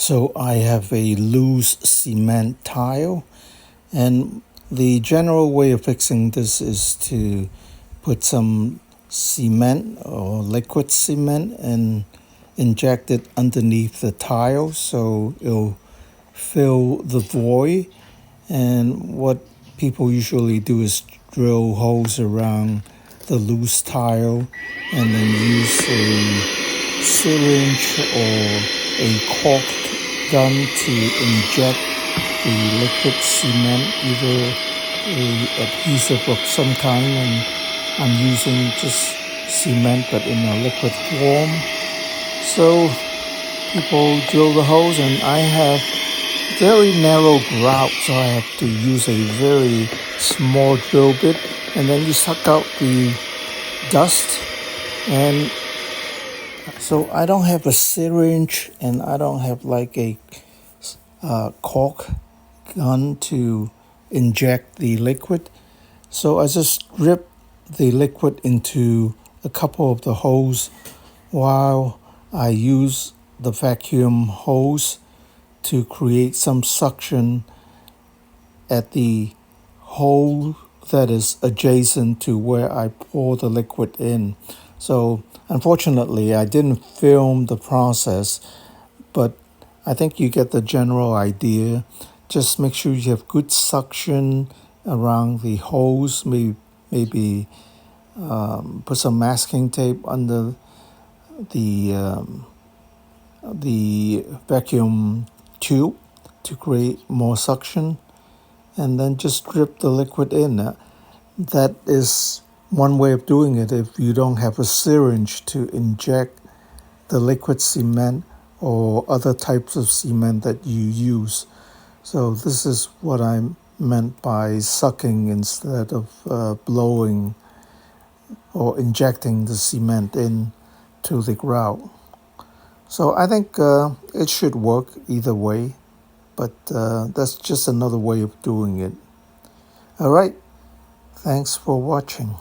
So I have a loose cement tile, and the general way of fixing this is to put some cement or liquid cement and inject it underneath the tile so it'll fill the void. And what people usually do is drill holes around the loose tile and then use a syringe or a caulk gun to inject the liquid cement, either a adhesive of some kind, and I'm using just cement but in a liquid form. So people drill the holes, and I have very narrow grout, so I have to use a very small drill bit, and then you suck out the dust. And so I don't have a syringe, and I don't have like a caulk gun to inject the liquid. So I just drip the liquid into a couple of the holes while I use the vacuum hose to create some suction at the hole that is adjacent to where I pour the liquid in. So unfortunately, I didn't film the process, but I think you get the general idea. Just make sure you have good suction around the holes. Maybe put some masking tape under the vacuum tube to create more suction, and then just drip the liquid in. That is one way of doing it if you don't have a syringe to inject the liquid cement or other types of cement that you use. So this is what I meant by sucking instead of blowing or injecting the cement into the grout. So I think it should work either way, but that's just another way of doing it. All right, thanks for watching.